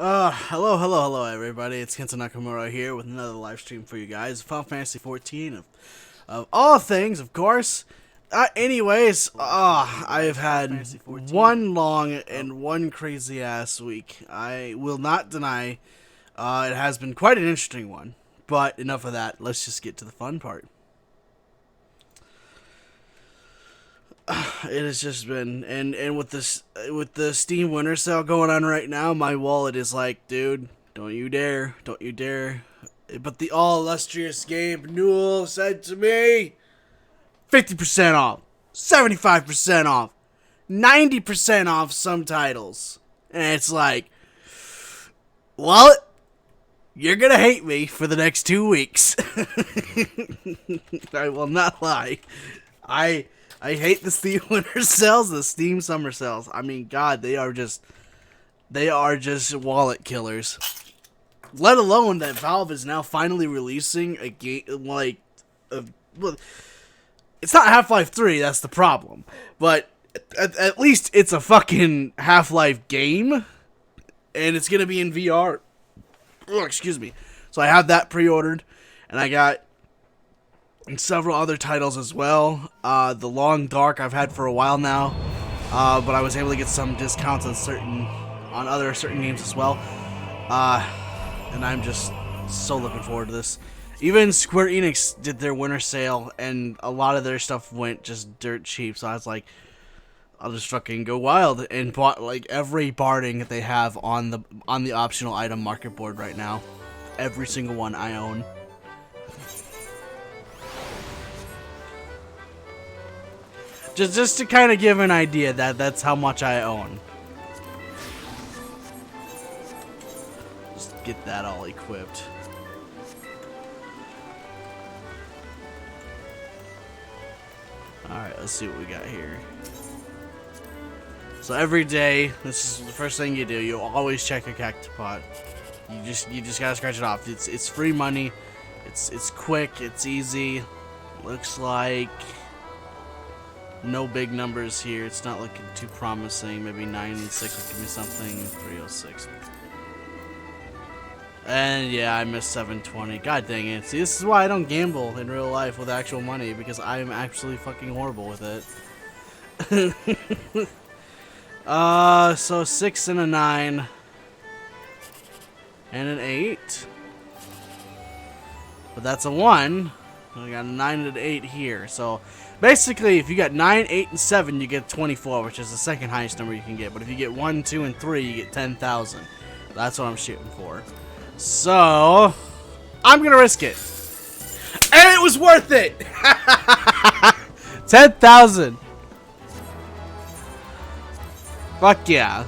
Hello, everybody. It's Kenta Nakamura here with another live stream for you guys. Final Fantasy 14 of all things, of course. I've had one long and one crazy ass week. I will not deny, it has been quite an interesting one. But enough of that. Let's just get to the fun part. It has just been, and with the Steam Winter Sale going on right now, my wallet is like, dude, don't you dare. But the all illustrious Gabe Newell said to me, 50% off, 75% off, 90% off some titles, and it's like, well, you're gonna hate me for the next 2 weeks. I will not lie. I hate the Steam Winter Sales, the Steam Summer Sales. I mean, God, they are just wallet killers. Let alone that Valve is now finally releasing a game well, it's not Half-Life 3, that's the problem. But at least it's a fucking Half-Life game, and it's gonna be in VR. Oh, excuse me. So I have that pre-ordered, and I got several other titles as well. The Long Dark I've had for a while now, but I was able to get some discounts on certain games as well. And I'm just so looking forward to this. Even Square Enix did their winter sale, and a lot of their stuff went just dirt cheap. So I was like, I'll just fucking go wild and bought like every barding that they have on the optional item market board right now. Every single one I own. Just to kind of give an idea that's how much I own. Just get that all equipped. Alright, let's see what we got here. So every day, this is the first thing you do. You always check a cactopod. You just gotta scratch it off. It's free money. It's quick. It's easy. Looks like no big numbers here. It's not looking too promising. Maybe 9 and 6 will give me something. 306. And yeah, I missed 720. God dang it. See, this is why I don't gamble in real life with actual money, because I'm actually fucking horrible with it. So 6 and a 9. And an 8. But that's a 1. I got a 9 and an 8 here. So basically, if you got 9, 8, and 7, you get 24, which is the second highest number you can get. But if you get 1, 2, and 3, you get 10,000. That's what I'm shooting for. So I'm gonna risk it, and it was worth it. 10,000. Fuck yeah.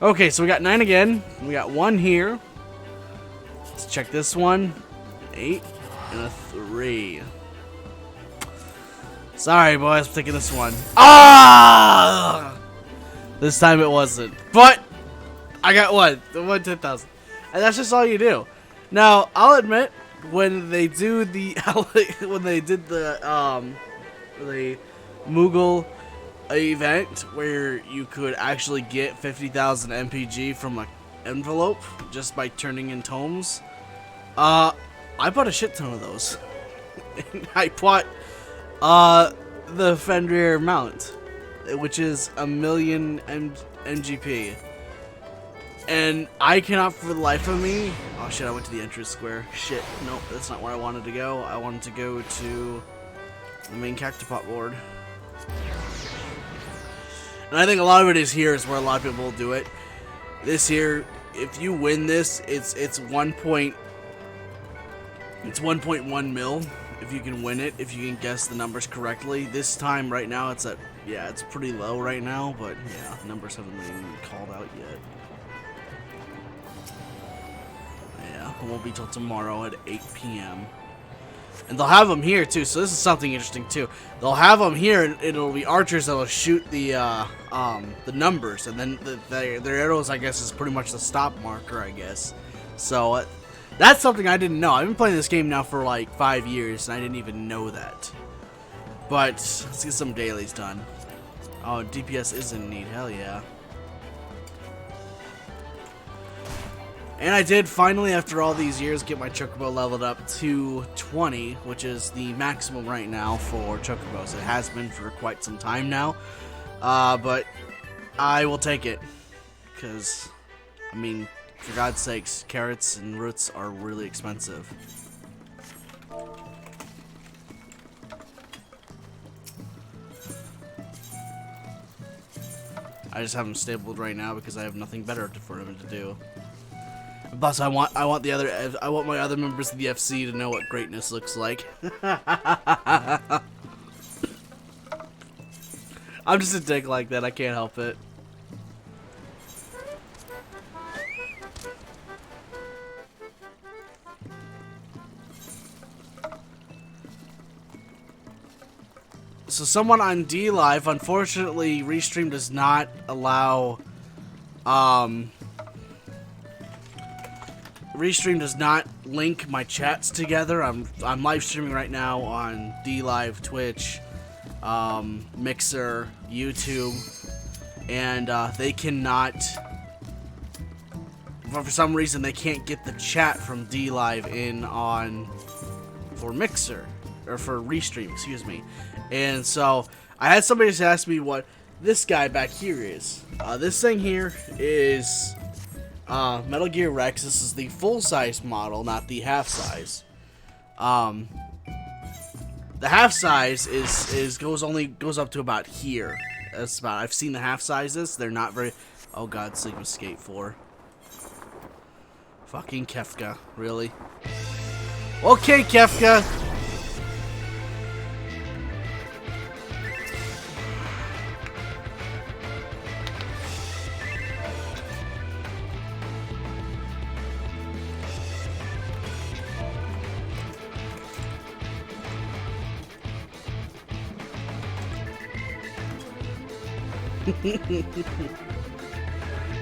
Okay, so we got 9 again. We got 1 here. Let's check this one. 8 and a 3. Sorry, boys, I'm taking this one. Ah! This time it wasn't. But I got one. The 10,000. And that's just all you do. Now, I'll admit, when they do the when they did the Moogle event where you could actually get 50,000 MPG from an envelope just by turning in tomes, I bought a shit ton of those. I bought the Fenrir mount, which is 1,000,000 MGP, and I cannot for the life of me. Oh shit! I went to the entrance square. Shit! Nope, that's not where I wanted to go. I wanted to go to the main cactopod board, and I think a lot of it is here is where a lot of people will do it. This here, if you win this, it's 1.1 mil. If you can win it, if you can guess the numbers correctly. This time, right now, it's it's pretty low right now, but yeah, numbers haven't been called out yet. Yeah, it won't be till tomorrow at 8 p.m. And they'll have them here too, so this is something interesting too. They'll have them here, and it'll be archers that'll shoot the numbers, and then their arrows, I guess, is pretty much the stop marker, I guess. So that's something I didn't know. I've been playing this game now for like 5 years, and I didn't even know that. But let's get some dailies done. Oh, DPS is in need. Hell yeah. And I did finally, after all these years, get my Chocobo leveled up to 20, which is the maximum right now for Chocobos. It has been for quite some time now, but I will take it, because, I mean, for God's sakes, carrots and roots are really expensive. I just have him stabled right now because I have nothing better for him to do. Plus, I want my other members of the FC to know what greatness looks like. I'm just a dick like that. I can't help it. So someone on D Live, unfortunately, Restream does not allow, Restream does not link my chats together. I'm live streaming right now on D Live, Twitch, Mixer, YouTube, and they cannot, for some reason, they can't get the chat from D Live in on for Mixer or for Restream, excuse me. And so I had somebody just ask me what this guy back here is. This thing here is Metal Gear Rex. This is the full-size model, not the half-size. The half-size goes up to about here. That's about. I've seen the half-sizes. They're not very. Oh God, Sigma Skate 4. Fucking Kefka, really? Okay, Kefka.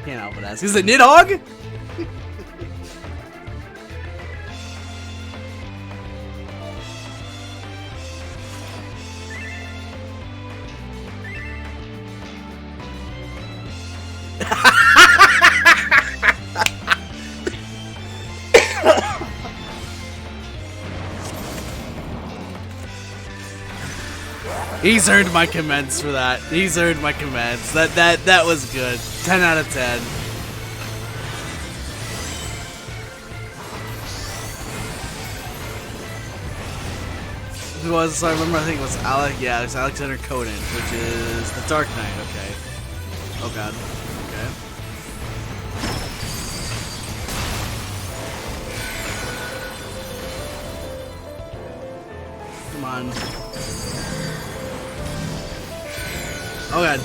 Can't help but ask. Is it Nidhogg? He's earned my commends for that. He's earned my commends. That was good. 10 out of 10. Who was? So I remember. I think it was Alec. Yeah, it's Alexander Conan, which is the Dark Knight. Okay. Oh God. Okay. Come on. Oh God.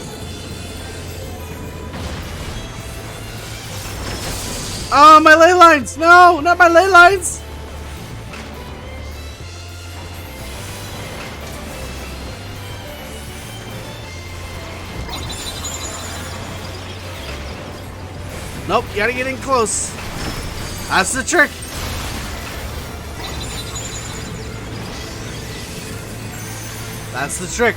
Oh, my ley lines! No, not my ley lines! Nope, you gotta get in close. That's the trick. That's the trick.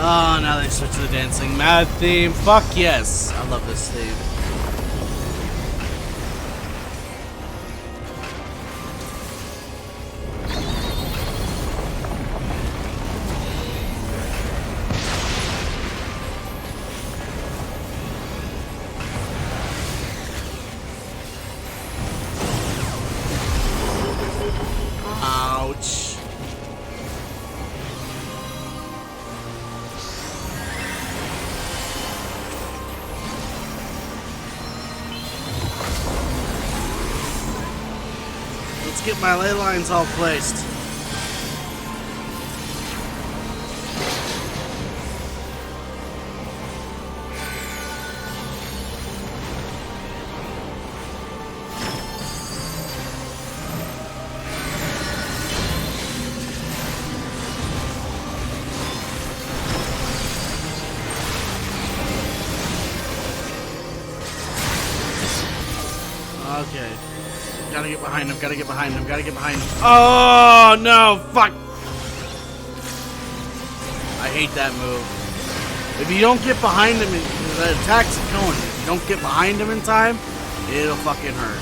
Oh, now they switch to the dancing mad theme. Fuck yes. I love this theme. Ouch. Let's get my ley lines all placed. Okay. Gotta get behind him, gotta get behind him, gotta get behind him. Oh, no, fuck. hate that move. If you don't get behind him, the attack's a cone. If you don't get behind him in time, it'll fucking hurt.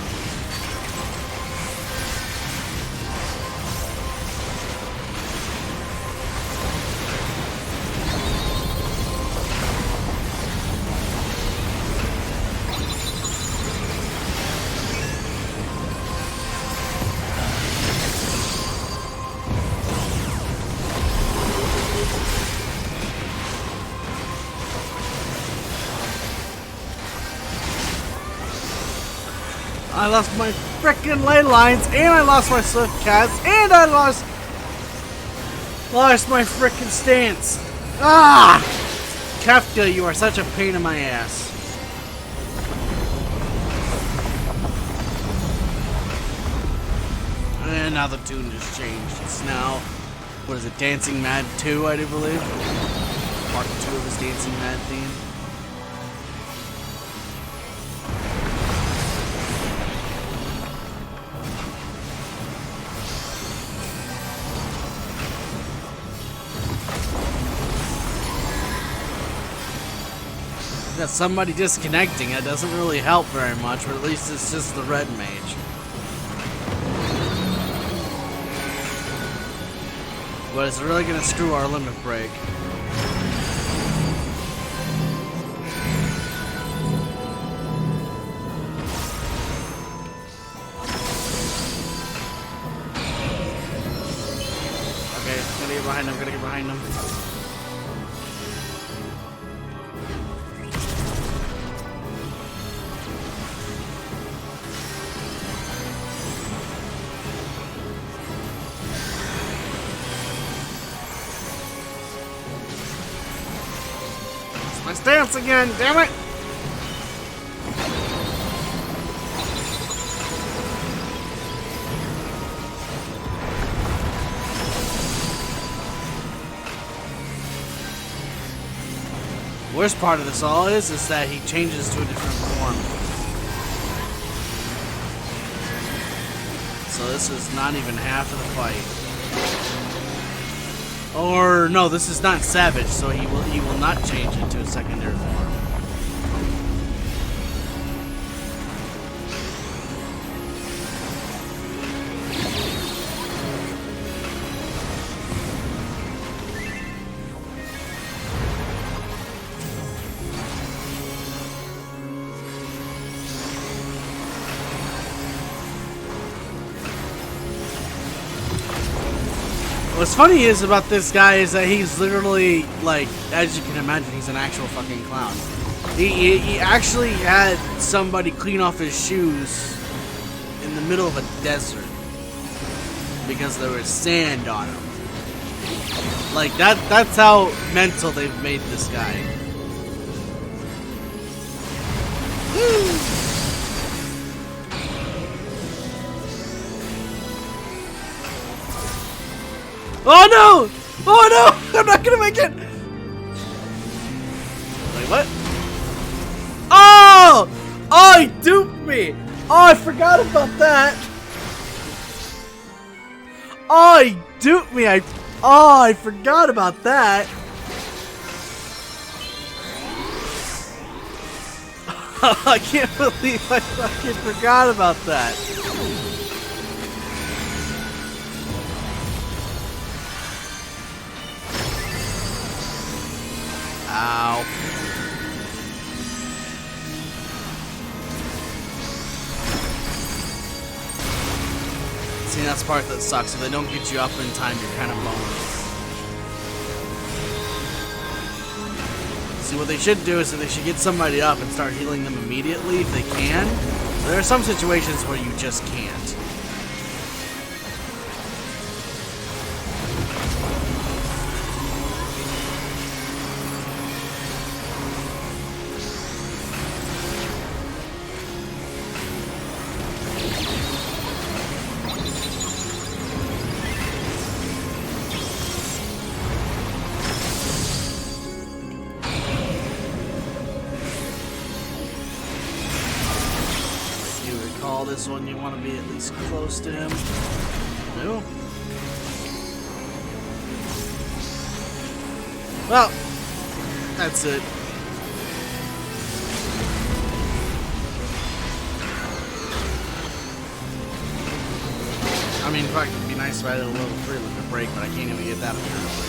I lost my frickin' ley lines, and I lost my swift cats, and I lost my frickin' stance. Ah! Kefka, you are such a pain in my ass. And now the tune just changed. It's now, what is it, Dancing Mad 2, I do believe? Part 2 of his Dancing Mad theme. Got somebody disconnecting. It doesn't really help very much, but at least it's just the red mage. But it's really gonna screw our limit break. Okay, gotta get behind him, gotta get behind him. My stance again, damn it! Worst part of this all is that he changes to a different form. So this is not even half of the fight. Or no, this is not Savage, so he will not change into a secondary form. What's funny is about this guy is that he's literally, like, as you can imagine, he's an actual fucking clown. He actually had somebody clean off his shoes in the middle of a desert because there was sand on him. Like, that's how mental they've made this guy. Woo! Oh no! Oh no! I'm not gonna make it! Wait, what? Oh! Oh, he duped me! Oh, I forgot about that! Oh, he duped me! I forgot about that! I can't believe I fucking forgot about that! Ow. See, that's the part that sucks. If they don't get you up in time, you're kind of boned. See, what they should do is that they should get somebody up and start healing them immediately if they can. There are some situations where you just can't. This one, you want to be at least close to him. No. Well, that's it. I mean, fuck, it'd be nice if I had a level 3 with the break, but I can't even get that apparently.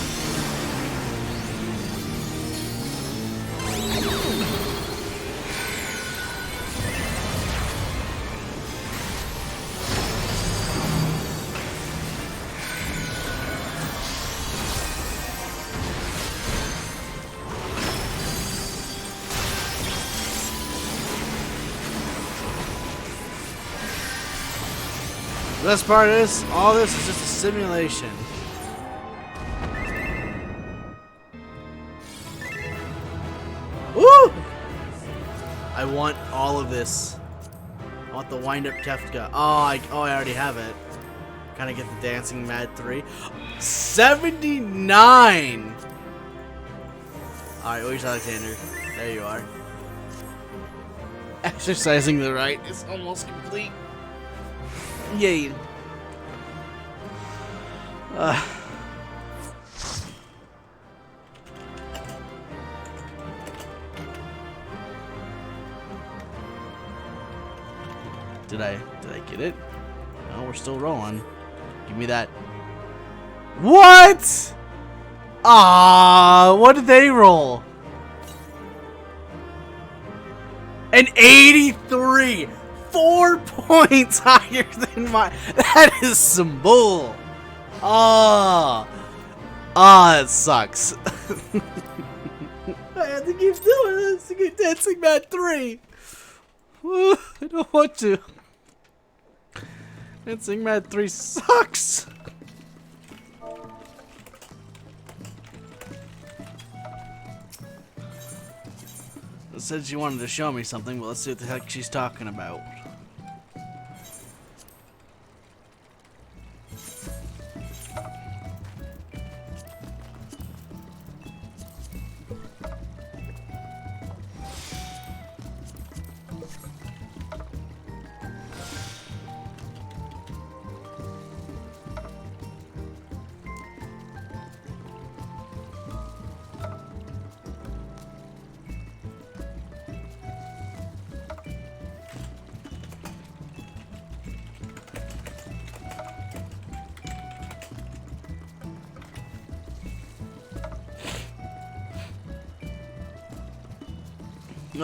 The best part is, all this is just a simulation. Woo! I want all of this. I want the wind-up Kefka. Oh, I already have it. Kind of get the Dancing Mad 3. 79! Alright, where's Alexander? There you are. Exercising the right is almost complete. Yay. Did I get it? No, we're still rolling. Give me that. What? Ah, what did they roll? An 83. 4 points higher than mine. That is some bull. That sucks. I have to keep doing this to get Dancing Mad 3. I don't want to. Dancing Mad 3 sucks. It said she wanted to show me something, but let's see what the heck she's talking about.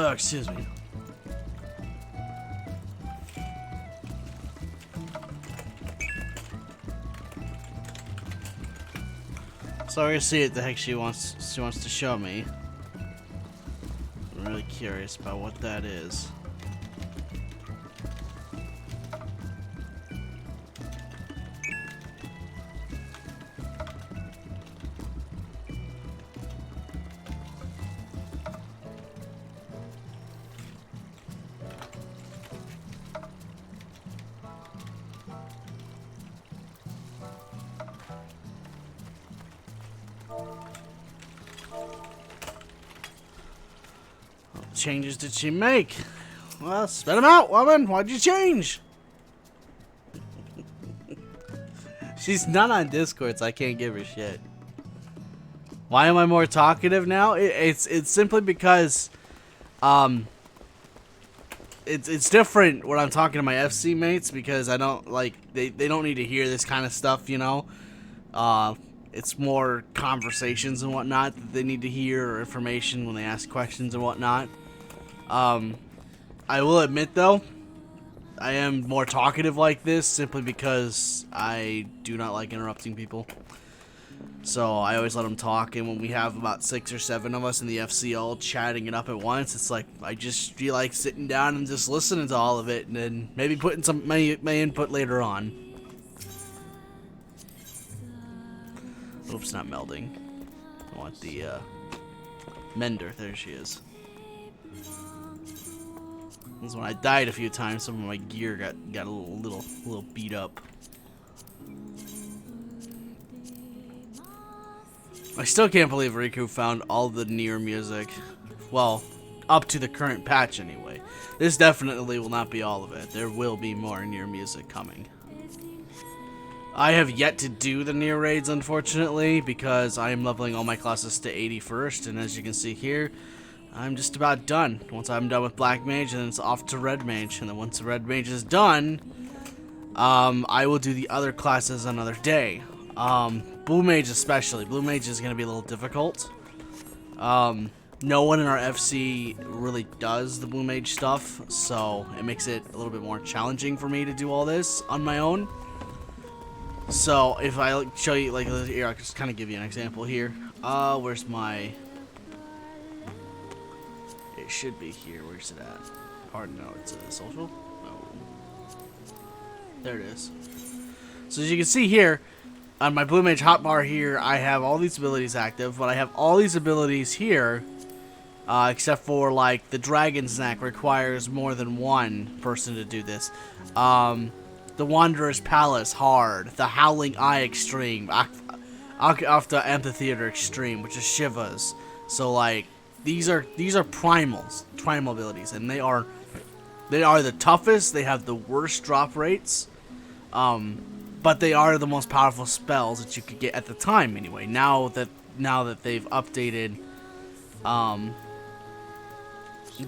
Oh, excuse me. So we're gonna see what the heck she wants to show me. I'm really curious about what that is. What changes did she make? Well, spit them out, woman. Why'd you change? She's not on Discord, so I can't give her shit. Why am I more talkative now? It's simply because, it's different when I'm talking to my FC mates because I don't like they don't need to hear this kind of stuff, you know. It's more conversations and whatnot that they need to hear, or information when they ask questions and whatnot. I will admit though, I am more talkative like this simply because I do not like interrupting people. So I always let them talk, and when we have about 6 or 7 of us in the FC all chatting it up at once, it's like I just feel like sitting down and just listening to all of it, and then maybe putting some my input later on. Oops, not melding. I want the mender. There she is. This is when I died a few times. Some of my gear got a little beat up. I still can't believe Riku found all the Nier music. Well, up to the current patch anyway. This definitely will not be all of it. There will be more Nier music coming. I have yet to do the near raids, unfortunately, because I am leveling all my classes to 80 first, and as you can see here, I'm just about done. Once I'm done with Black Mage, and then it's off to Red Mage, and then once the Red Mage is done, I will do the other classes another day. Blue Mage especially. Blue Mage is going to be a little difficult. No one in our FC really does the Blue Mage stuff, so it makes it a little bit more challenging for me to do all this on my own. So, if I show you, like, here, I'll just kind of give you an example here. Where's my... It should be here. Where's it at? Pardon, no, it's a social? No. There it is. So, as you can see here, on my Blue Mage hotbar here, I have all these abilities active, but I have all these abilities here, except for, like, the Dragon Snack requires more than one person to do this. The Wanderer's Palace, hard. The Howling Eye, extreme. Off the Amphitheater, extreme, which is Shiva's. So, like, these are primal abilities, and they are the toughest. They have the worst drop rates, but they are the most powerful spells that you could get at the time. Anyway, now that they've updated,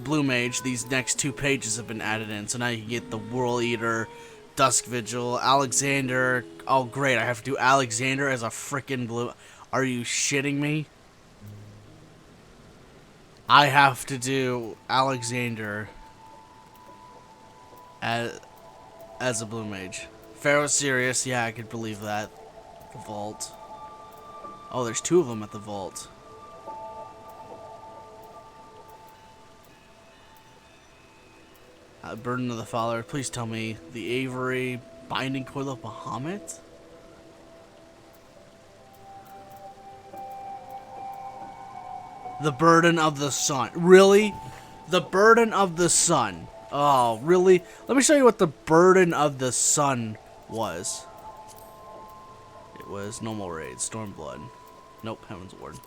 Blue Mage, these next 2 pages have been added in, so now you can get the Whirl Eater, Dusk Vigil, Alexander. Oh, great. I have to do Alexander as a frickin' blue. Are you shitting me? I have to do Alexander as a Blue Mage. Pharaoh Sirius. Yeah, I could believe that. The Vault. Oh, there's 2 of them at the Vault. Burden of the Father. Please tell me the Avery Binding Coil of Bahamut? The Burden of the Sun. Really? The Burden of the Sun. Oh, really? Let me show you what the Burden of the Sun was. It was normal raid. Stormblood. Nope, Heaven's Ward.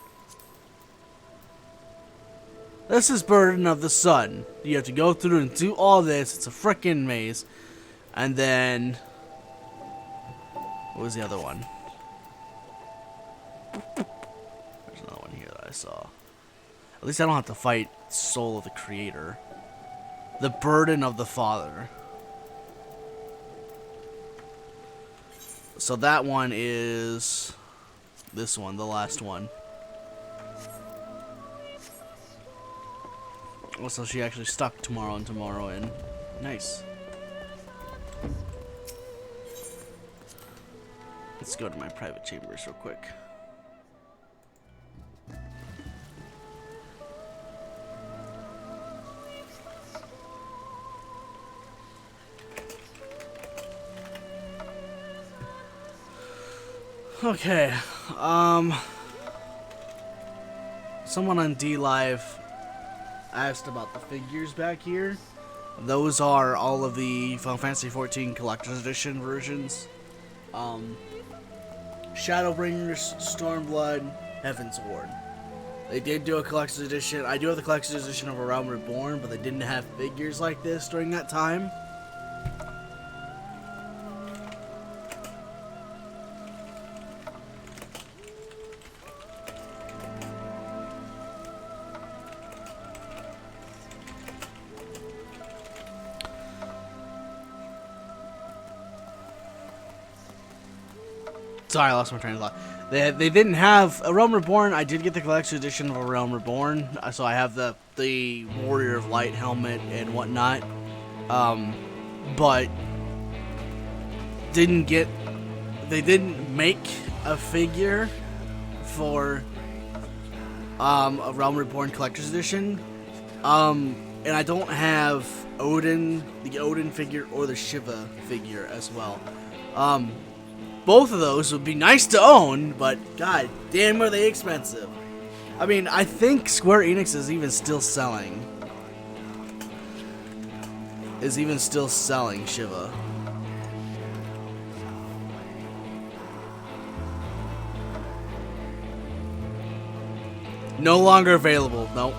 This is Burden of the Sun. You have to go through and do all this. It's a frickin' maze. And then... what was the other one? There's another one here that I saw. At least I don't have to fight Soul of the Creator. The Burden of the Father. So that one is... this one, the last one. Oh, so she actually stuck tomorrow and tomorrow in. Nice. Let's go to my private chambers real quick. Okay, someone on DLive asked about the figures back here. Those are all of the Final Fantasy XIV Collector's Edition versions. Shadowbringers, Stormblood, Heaven's Ward. They did do a Collector's Edition. I do have the Collector's Edition of A Realm Reborn, but they didn't have figures like this during that time. Sorry, I lost my train of thought. They didn't have A Realm Reborn. I did get the collector's edition of A Realm Reborn, so I have the Warrior of Light helmet and whatnot. But they didn't make a figure for A Realm Reborn collector's edition. And I don't have the Odin figure or the Shiva figure as well. Both of those would be nice to own, but god damn are they expensive. I mean, I think Square Enix is even still selling Shiva. No longer available. Nope.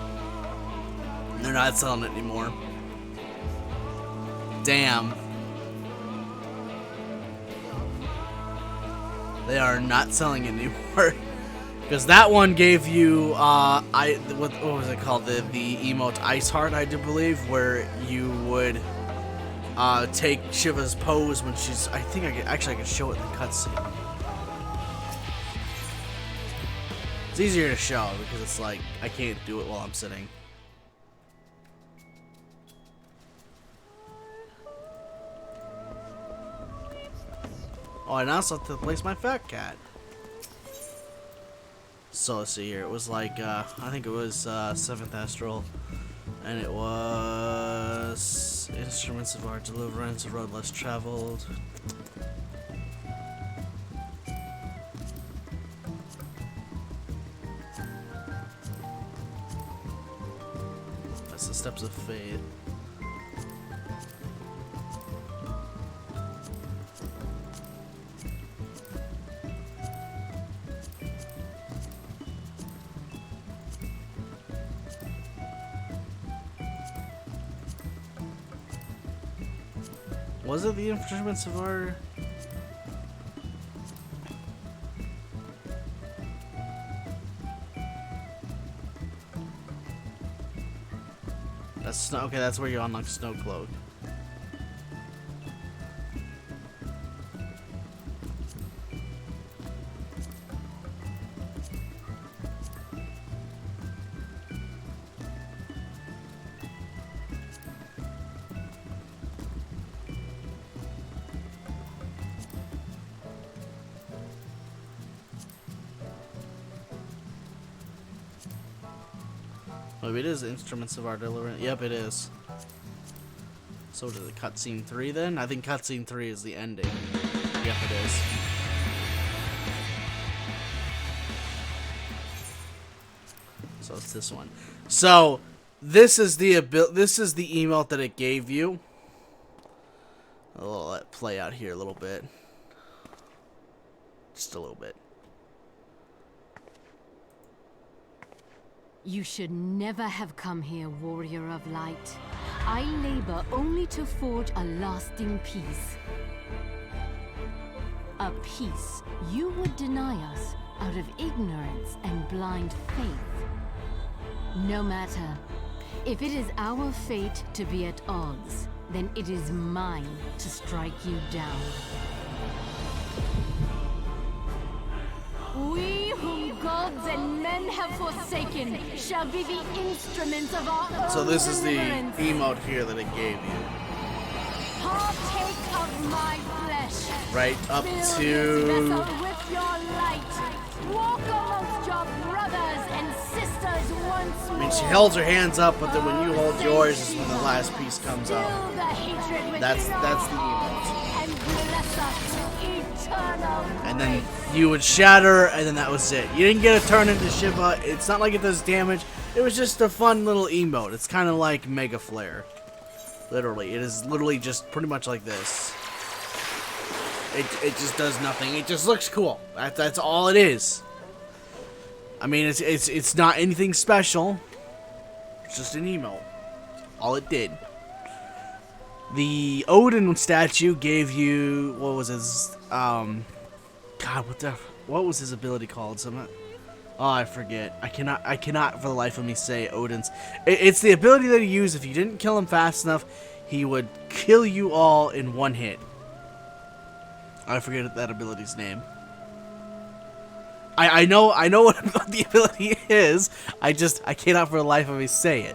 They're not selling it anymore. Damn. They are not selling anymore. Because that one gave you, what was it called? The emote Ice Heart, I do believe, where you would take Shiva's pose when she's, I think I can show it in the cutscene. It's easier to show because it's like, I can't do it while I'm sitting. Oh, I now have to place my fat cat. So let's see here. It was like, I think it was 7th Astral. And it was Instruments of Our Deliverance, A Road Less Traveled. That's the Steps of Faith. Was it the Instruments of Our... That's snow. Okay, that's where you unlock Snow Cloak. Maybe it is Instruments of Our Deliverance. Yep, it is. So is it cutscene 3 then? I think cutscene 3 is the ending. Yep, it is. So it's this one. So this is the emote that it gave you. I'll let it play out here a little bit. Just a little bit. You should never have come here, warrior of light. I labor only to forge a lasting peace. A peace you would deny us out of ignorance and blind faith. No matter. If it is our fate to be at odds, then it is mine to strike you down. We whom gods and men have forsaken shall be the instruments of our own. So this is the deliverance. emote here that it gave you. Partake of my flesh. Right up Fill this to... vessel with your light. Walk amongst your brothers and sisters once more. I mean, she held her hands up, but then when you hold yours is when the last piece comes Fill up. the hatred with That's the emote. and bless us eternal. And then you would shatter, and then that was it. You didn't get a turn into Shiva. It's not like it does damage. It was just a fun little emote. It's kind of like Mega Flare. Literally. It is literally just pretty much like this. It just does nothing. It just looks cool. That's all it is. I mean, it's not anything special. It's just an emote. All it did. The Odin statue gave you, what was his, God, what was his ability called? Oh, I forget. I cannot for the life of me say Odin's. It's the ability that he used. If you didn't kill him fast enough, he would kill you all in one hit. I forget that ability's name. I know what the ability is. I cannot for the life of me say it.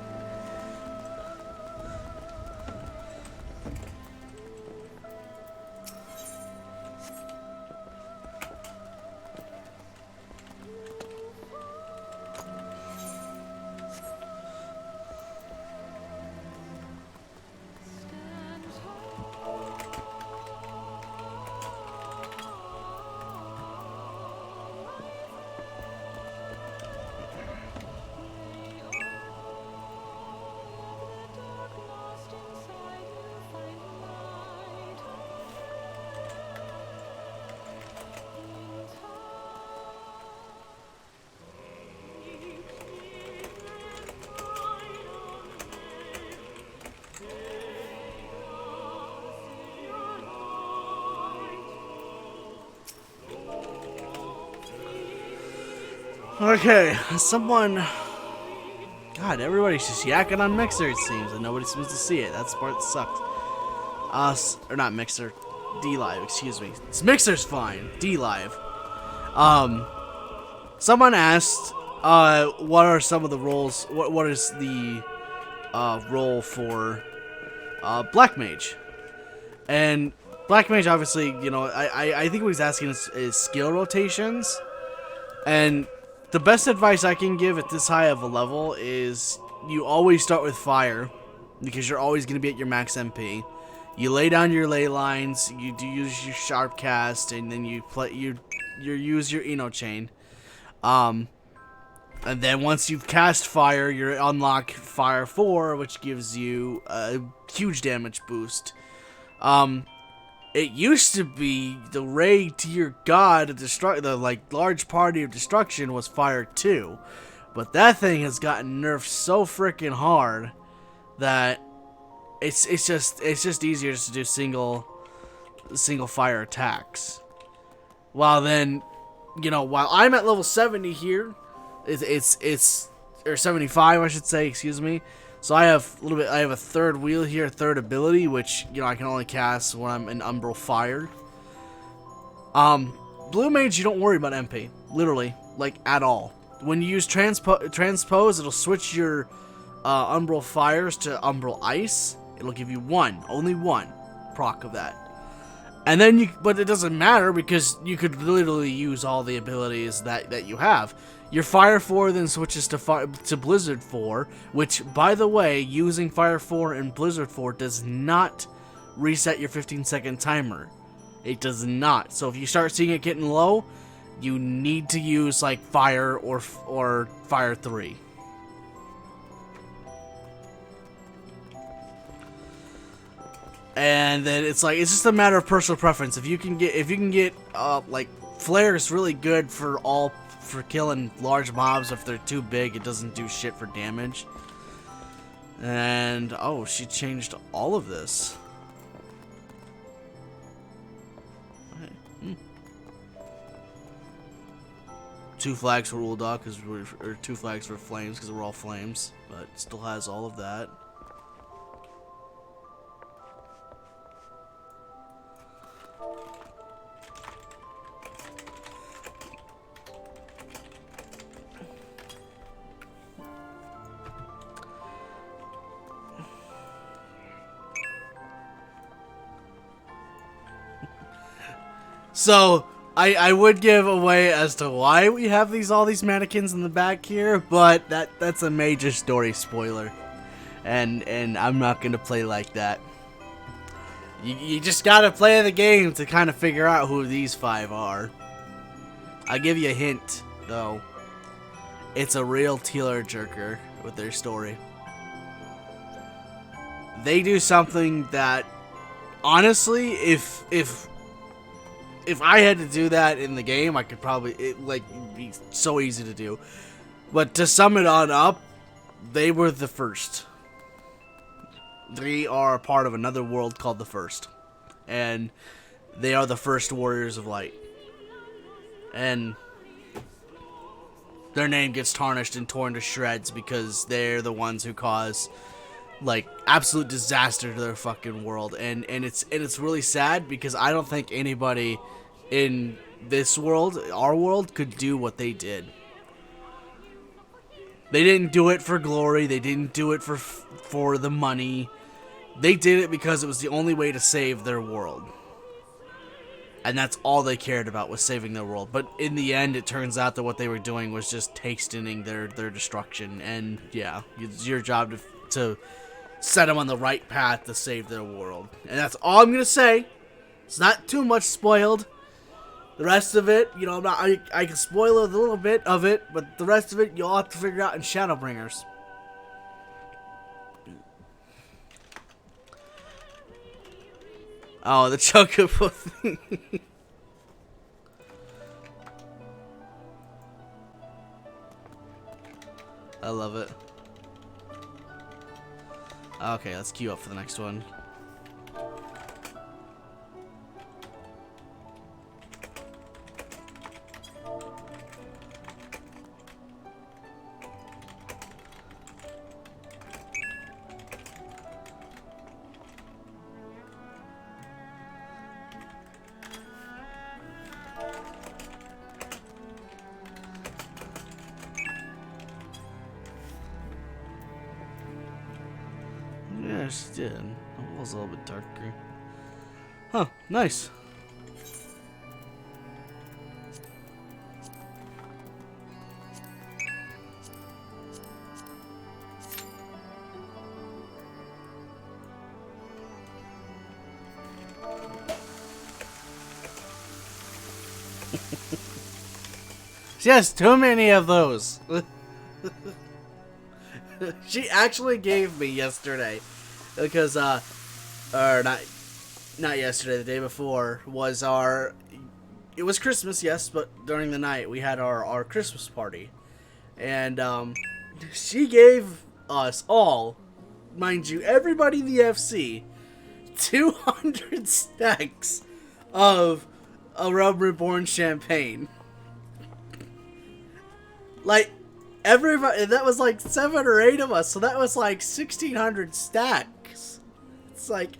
Okay, someone... God, everybody's just yakking on Mixer, it seems, and nobody seems to see it. That's the part that sucks. Or not Mixer, D-Live, excuse me. It's Mixer's fine, D-Live. Someone asked, what are some of the roles, what is the, role for, Black Mage? And Black Mage, obviously, you know, I think what he's asking is skill rotations. And the best advice I can give at this high of a level is you always start with fire, because you're always going to be at your max MP. You lay down your ley lines, you do use your sharp cast, and then you use your Eno chain. And then once you've cast fire, you unlock Fire 4, which gives you a huge damage boost. It used to be the Ray Tier God, the like large party of destruction was Fire 2, but that thing has gotten nerfed so freaking hard that it's just easier to do single fire attacks. While then, you know, while I'm at level 70 here, it's or 75 I should say, excuse me. So I have a third wheel here, a third ability, which, you know, I can only cast when I'm in Umbral Fire. Blue Mage, you don't worry about MP, literally, like, at all. When you use Transpose, it'll switch your Umbral Fires to Umbral Ice. It'll give you only one proc of that. And then but it doesn't matter because you could literally use all the abilities that you have. Your Fire 4 then switches to Blizzard 4, which, by the way, using Fire 4 and Blizzard 4 does not reset your 15-second timer. It does not. So if you start seeing it getting low, you need to use like Fire or Fire 3. And then it's just a matter of personal preference. If you can get like Flare is really good for killing large mobs. If they're too big, it doesn't do shit for damage. And oh, she changed all of this. Okay. 2 flags for Ul'dah or 2 flags for flames because we're all flames, but it still has all of that. So, I would give away as to why we have all these mannequins in the back here, but that's a major story spoiler. And I'm not gonna play like that. You just gotta play the game to kind of figure out who these 5 are. I'll give you a hint, though. It's a real tearjerker with their story. They do something that, honestly, if I had to do that in the game, I could probably, it'd be so easy to do. But to sum it on up, they were the first. They are a part of another world called the First. And they are the first Warriors of Light. And their name gets tarnished and torn to shreds because they're the ones who cause, like, absolute disaster to their fucking world. And it's really sad because I don't think anybody in this world, our world, could do what they did. They didn't do it for glory. They didn't do it for the money. They did it because it was the only way to save their world. And that's all they cared about, was saving their world. But in the end, it turns out that what they were doing was just hastening their destruction. And yeah, it's your job to set them on the right path to save their world. And that's all I'm gonna say. It's not too much spoiled. The rest of it, you know, I can spoil a little bit of it, but the rest of it you'll have to figure out in Shadowbringers. Oh, the Chocobo thing. I love it. Okay, let's queue up for the next one. she did. It was a little bit darker. Huh, nice. She has too many of those. She actually gave me yesterday, because or not yesterday, the day before was it was Christmas, yes, but during the night we had our Christmas party, and she gave us all, mind you, everybody in the FC, 200 stacks of a Realm Reborn champagne. Like, everybody, that was like 7 or 8 of us, so that was like 1,600 stacks. It's like,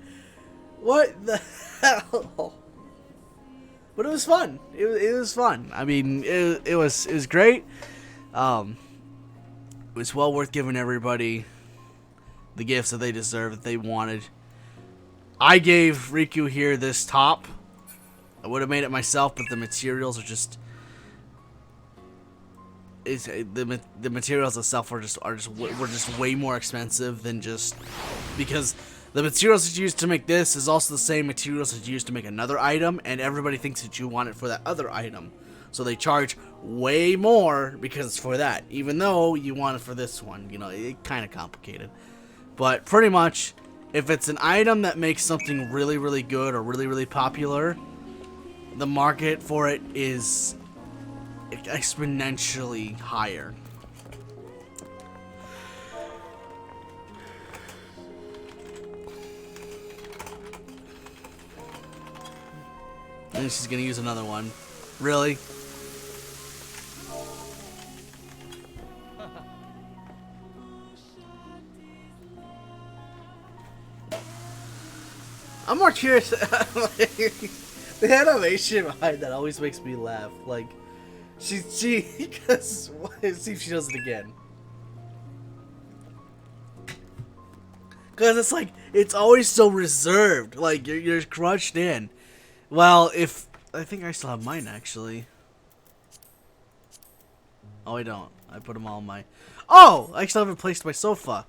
what the hell? But it was fun. It was fun. I mean, it was great. It was well worth giving everybody the gifts that they deserved, that they wanted. I gave Riku here this top. I would have made it myself, but the materials are just... the materials itself were just way more expensive than just... Because the materials that you use to make this is also the same materials that you use to make another item, and everybody thinks that you want it for that other item. So they charge way more because it's for that, even though you want it for this one. You know, it's kind of complicated. But pretty much, if it's an item that makes something really, really good or really, really popular, the market for it is exponentially higher. And she's gonna use another one. Really? I'm more curious. The animation behind that always makes me laugh. Like, because see if she does it again. Because it's like, it's always so reserved. Like, you're crushed in. Well, if... I think I still have mine, actually. Oh, I don't. I put them all in my... Oh! I still haven't placed my sofa.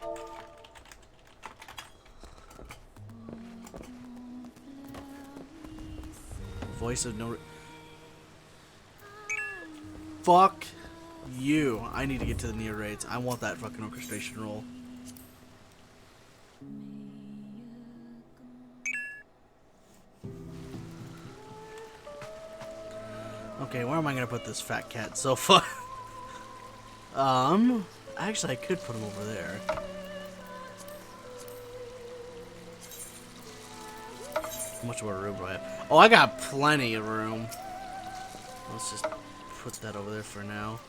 Voice of no... Fuck you. I need to get to the near raids. I want that fucking orchestration roll. Okay, where am I gonna put this fat cat sofa? Actually I could put him over there. How much more room do I have? Oh, I got plenty of room. Let's just put that over there for now.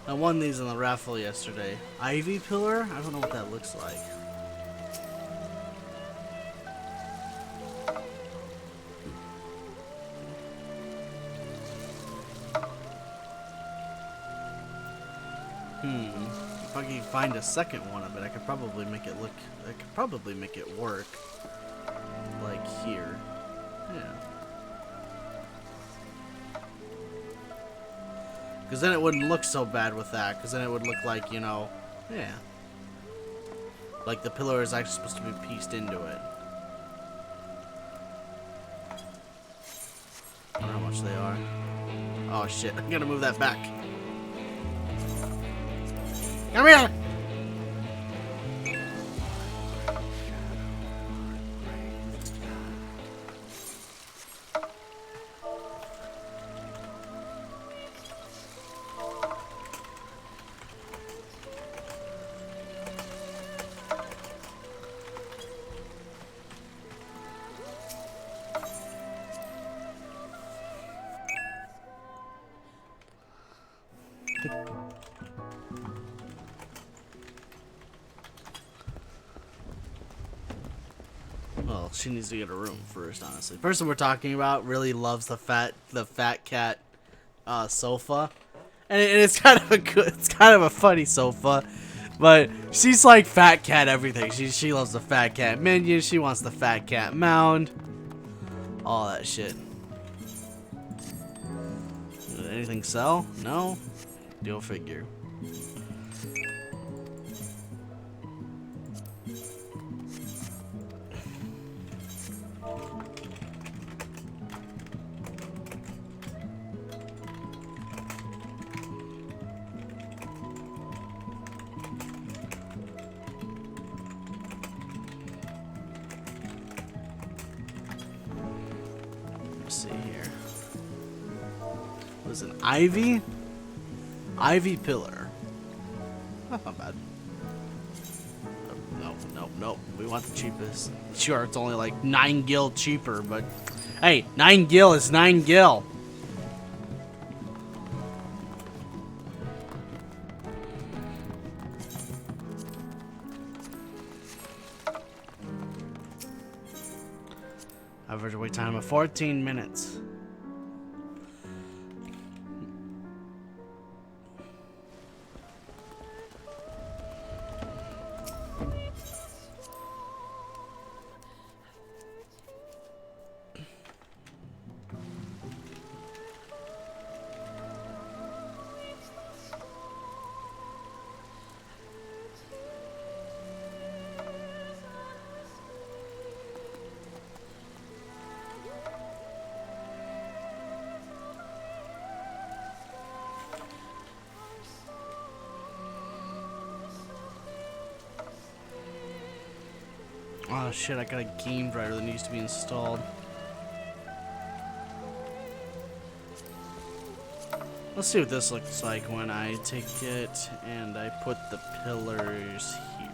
I won these in the raffle yesterday. Ivy pillar? I don't know what that looks like. If I can find a second one of it, I could probably make it look... I could probably make it work. Like here. Yeah. Because then it wouldn't look so bad with that. Because then it would look like, you know... Yeah. Like the pillar is actually supposed to be pieced into it. I don't know how much they are. Oh shit, I'm gonna move that back. Come here! Well, she needs to get a room first, honestly. The person we're talking about really loves the fat cat sofa, and it's kind of a funny sofa, but she's like fat cat everything. She loves the fat cat menu. She wants the fat cat mound, all that shit. Anything sell? No. Go figure. See here. What is it? Ivy? Ivy pillar. That's not bad. No. We want the cheapest. Sure, it's only like 9 gil cheaper, but hey, 9 gil is 9 gil. Average wait time of 14 minutes. Oh shit, I got a game driver that needs to be installed. Let's see what this looks like when I take it and I put the pillars here.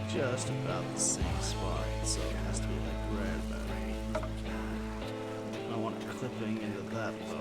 Just about the same spot, so it has to be like right about here. I don't want it clipping into that though.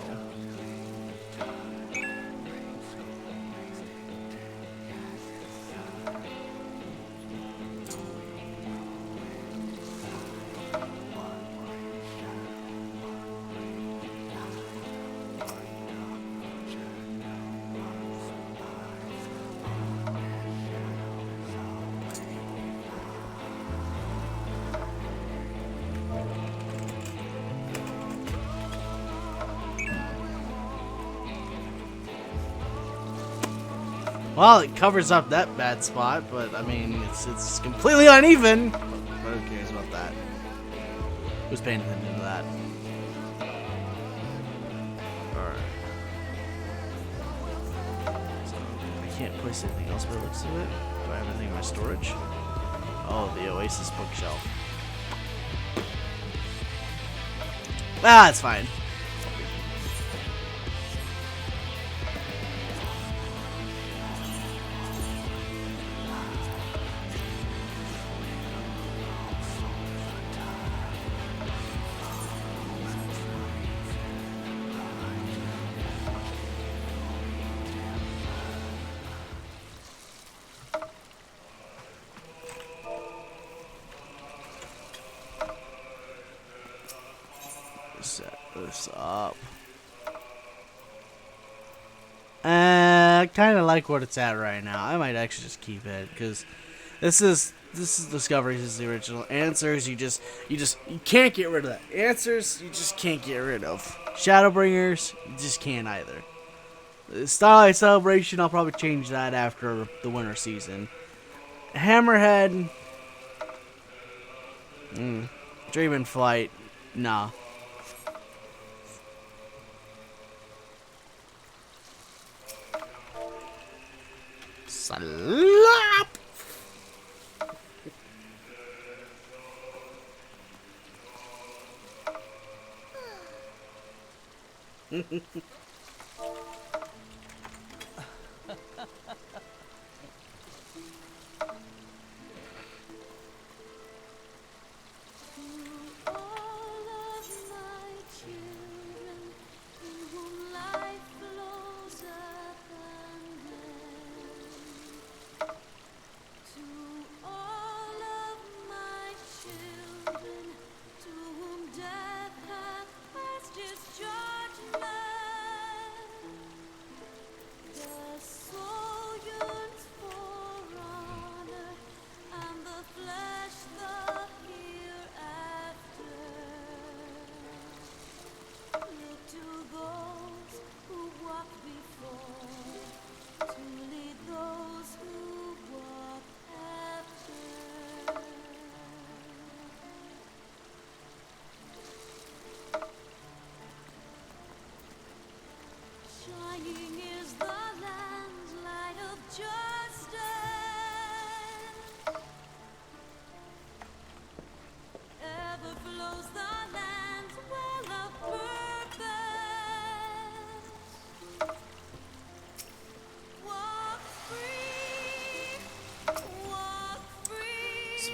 Well, it covers up that bad spot, but I mean, it's completely uneven. But who cares about that? Who's paying attention to that? Alright. So, I can't place anything else by the looks of it. Do I have anything in my storage? Oh, the Oasis bookshelf. Ah, it's fine. Set this up. I kind of like what it's at right now. I might actually just keep it because this is Discovery. This is the original. Answers you can't get rid of that. Answers you just can't get rid of. Shadowbringers you just can't either. Starlight Celebration, I'll probably change that after the winter season. Hammerhead, Dream in Flight, nah. Slap!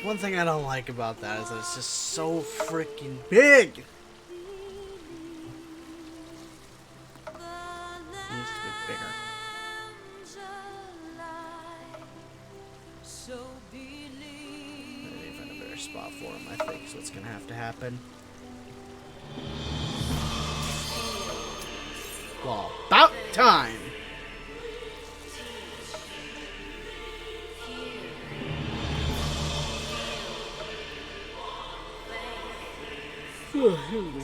One thing I don't like about that is that it's just so freaking big. It needs to be bigger. Maybe find a better spot for him, I think, so it's gonna have to happen. Well, about time. Oh, here we go.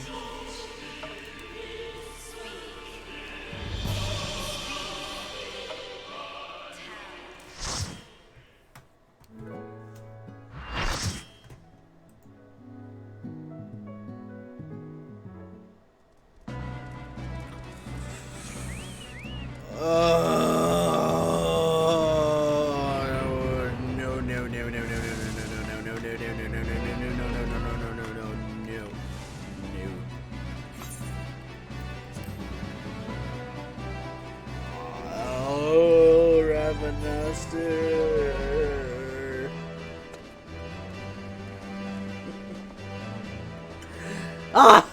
Ah!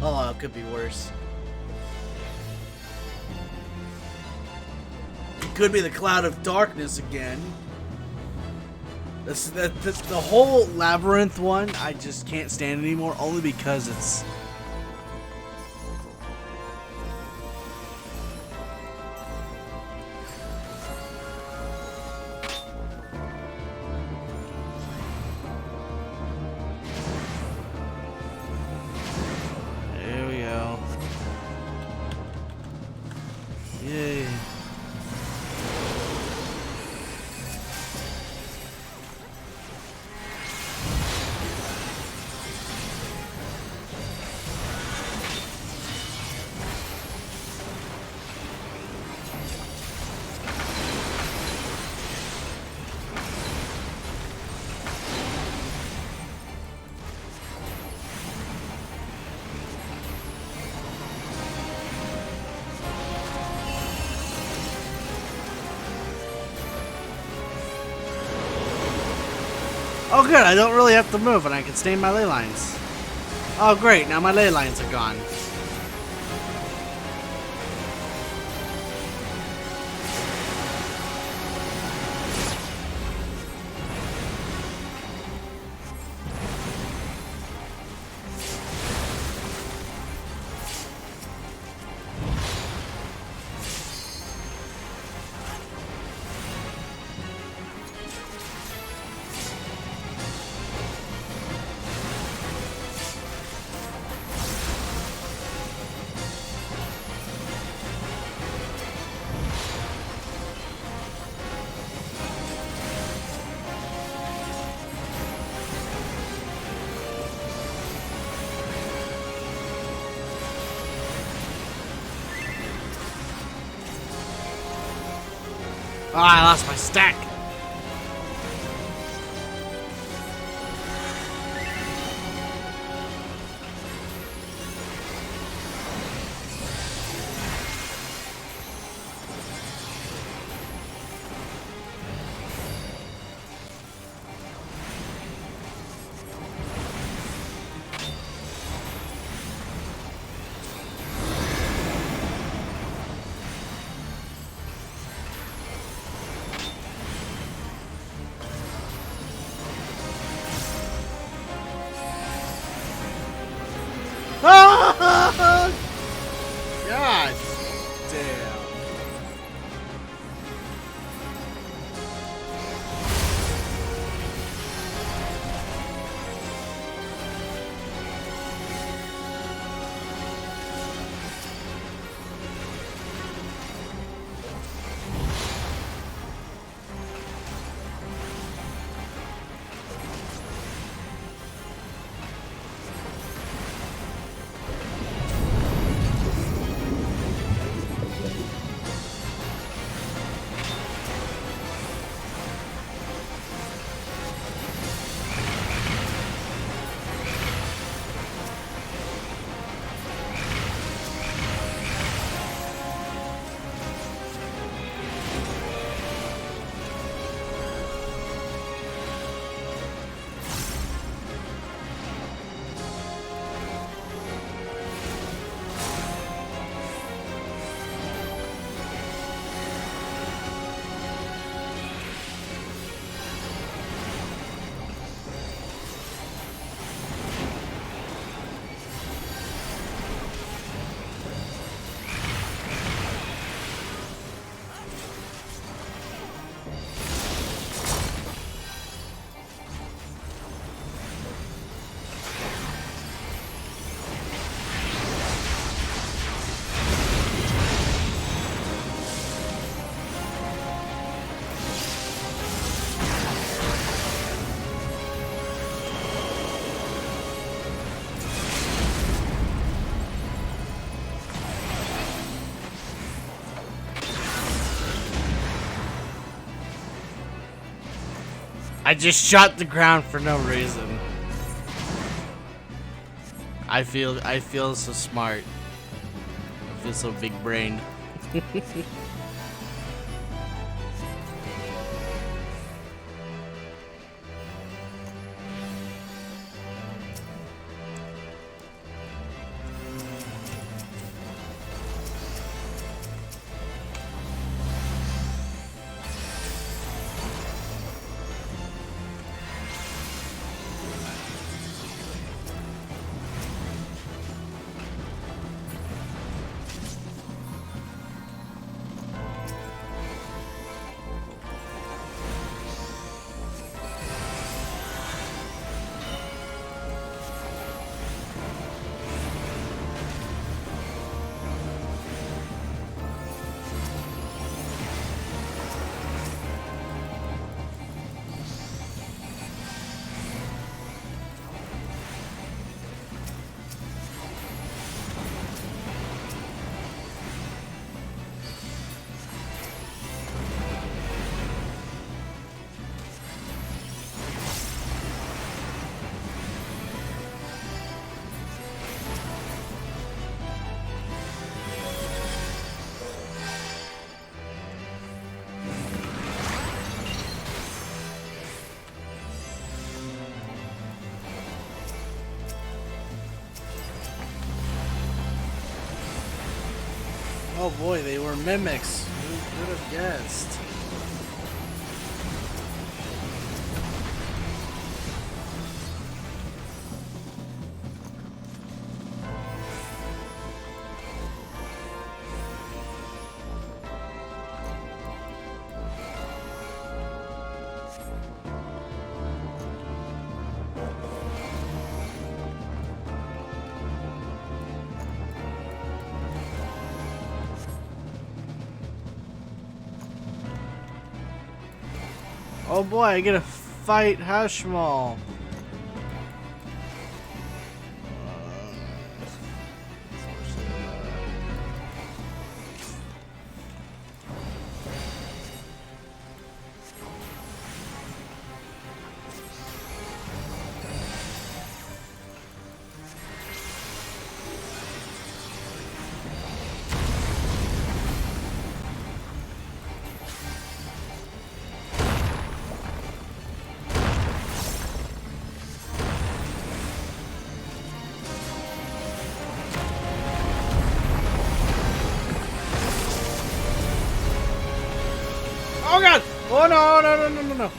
Oh, it could be worse. It could be the cloud of darkness again. The whole labyrinth one, I just can't stand anymore, only because it's... There we go. Yay. Oh good, I don't really have to move and I can stay in my ley lines. Oh great, now my ley lines are gone. Ah, I lost my stack. God damn. I just shot the ground for no reason. I feel so smart. I feel so big brained. Oh boy, they were mimics. Who would have guessed? Oh boy, I get to fight Hashmal. Oh god! Oh no, no, no, no, no, no.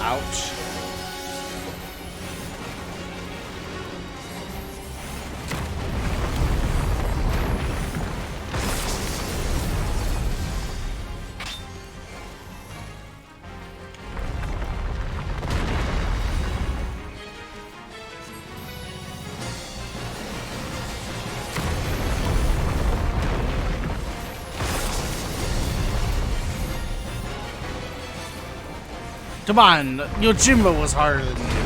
Ouch. Come on, Yojimbo was harder than you.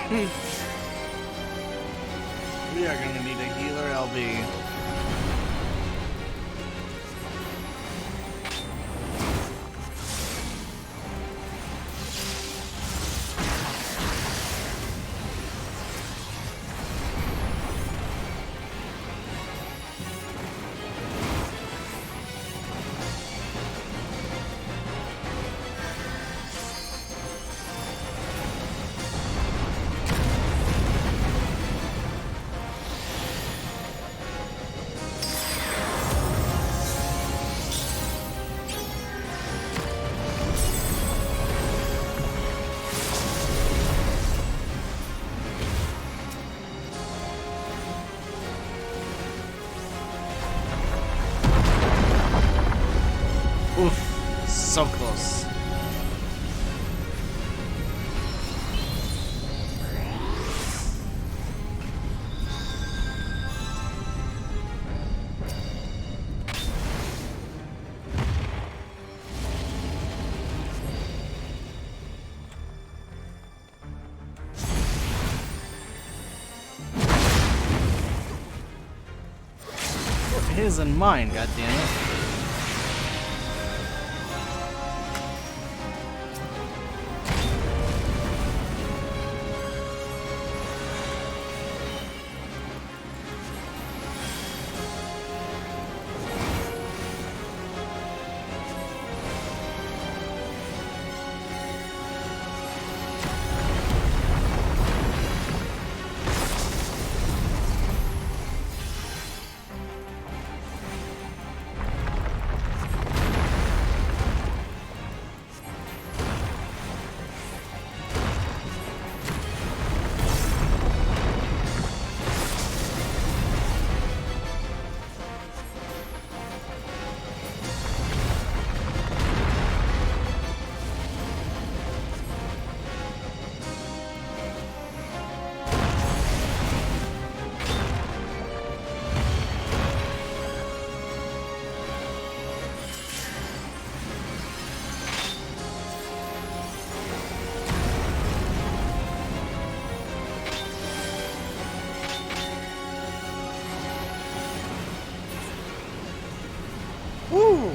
We are gonna need a healer LB. Oof, so close. His and mine, goddammit. Woo!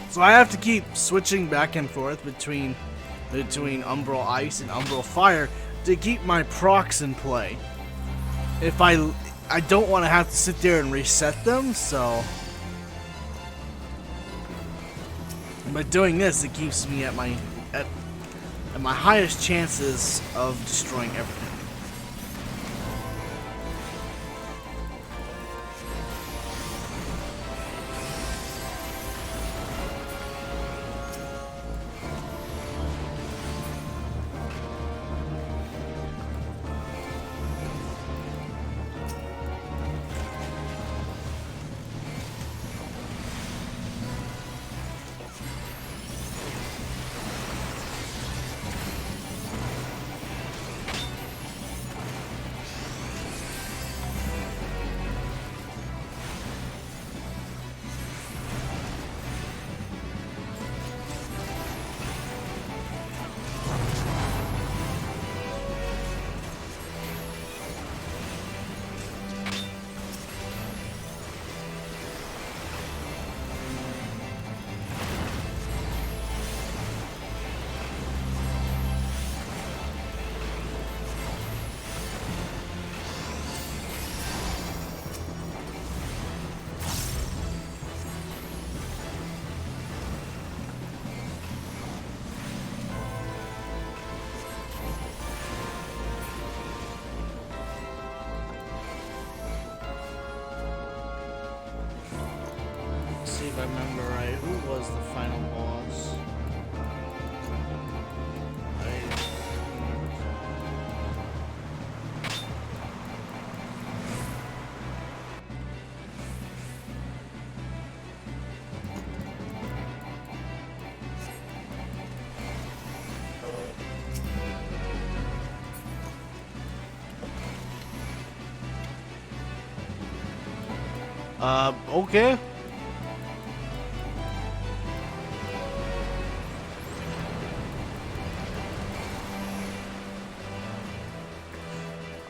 So I have to keep switching back and forth between Umbral Ice and Umbral Fire to keep my procs in play. If I don't want to have to sit there and reset them, so by doing this, it keeps me at my highest chances of destroying everything. If I remember right, who was the final boss? Okay.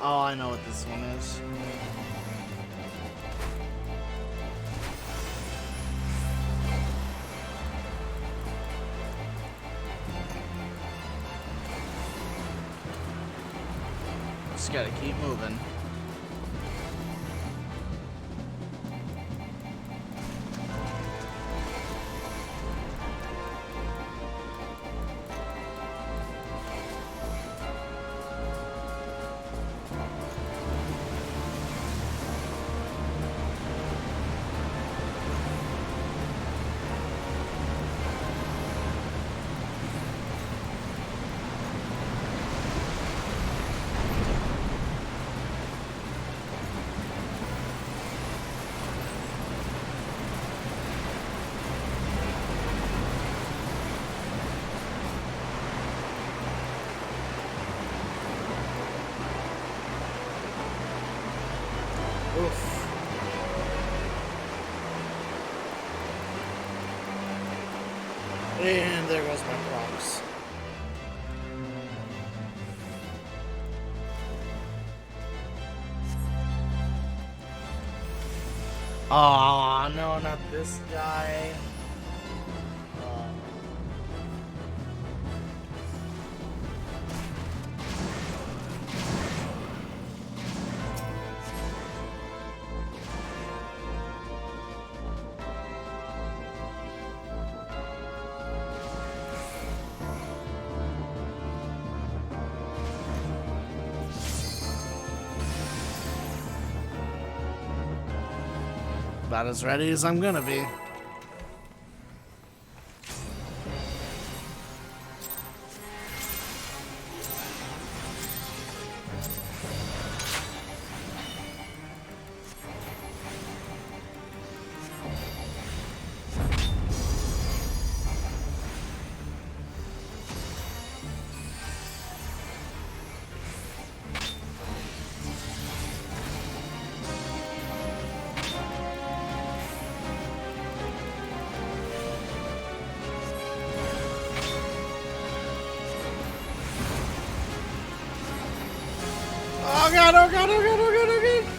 Oh, I know what this one is. Just gotta keep moving. Oof. And there goes my props. Oh no, not this guy. About as ready as I'm gonna be. god, oh god, oh god, oh god, oh god.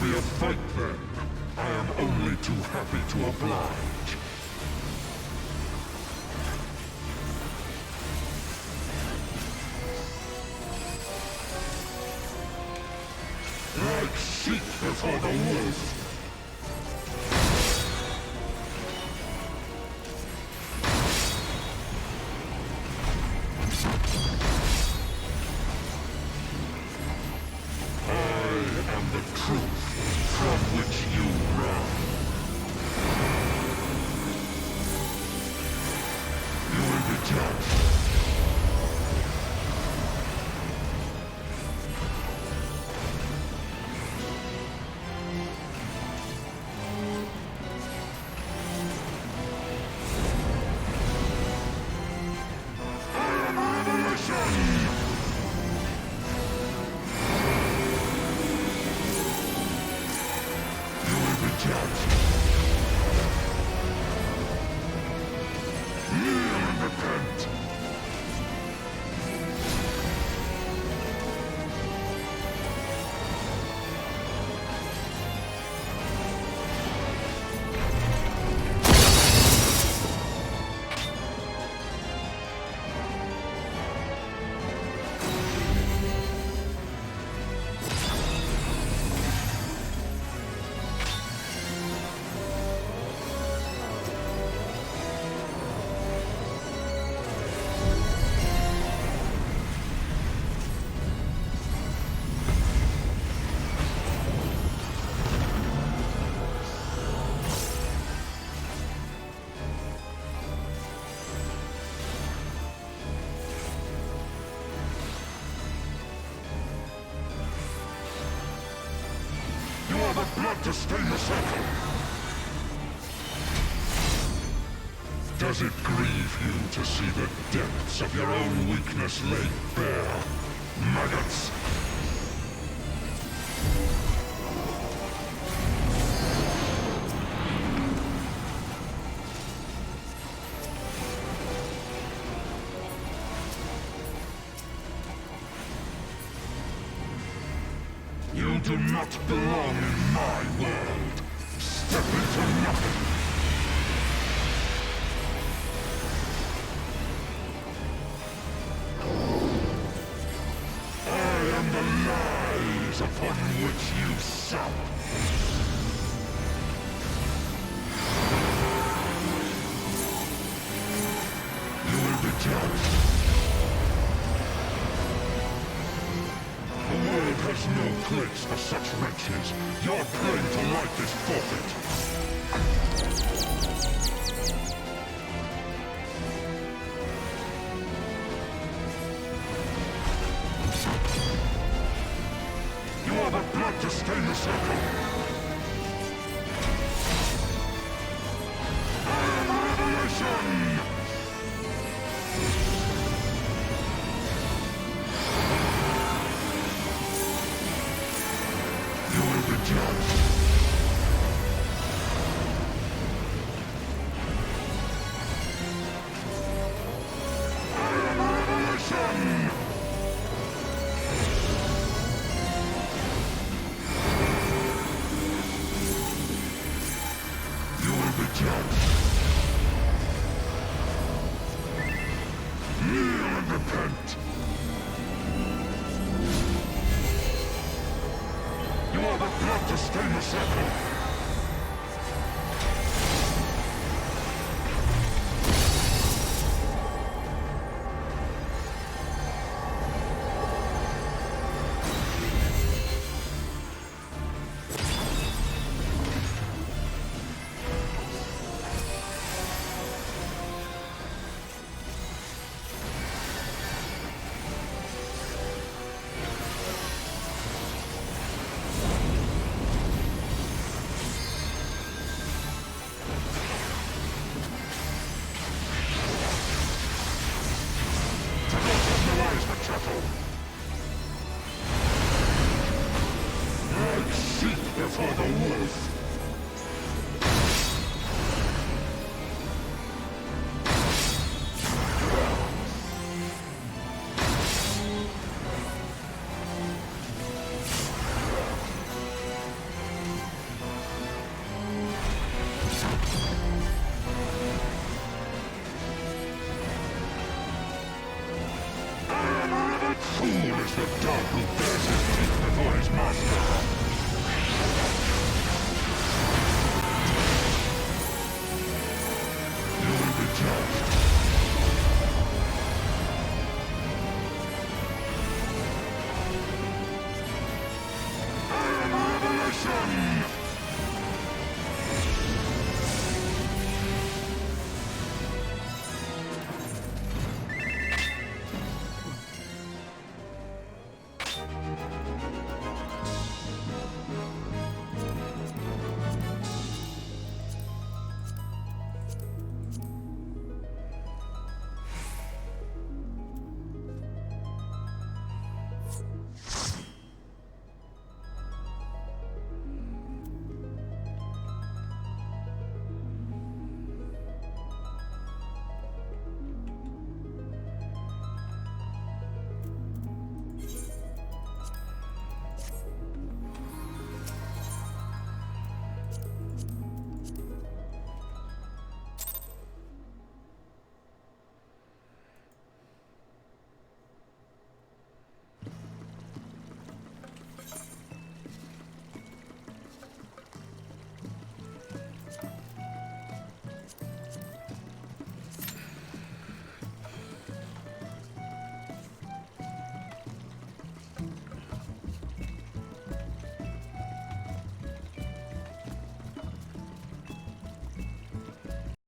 be a fight then. I am only too happy to oblige. Like sheep before the wolf. Blood to stain the circle. Does it grieve you to see the depths of your own weakness laid bare? Maggots! You do not belong in my world. Step into nothing. I am the lies upon which you sup. You will be judged. The world has no place for such wretches. Your claim to life is forfeit. You are the blood to stain the circle. I am revelation! You are the blood to stain the circle!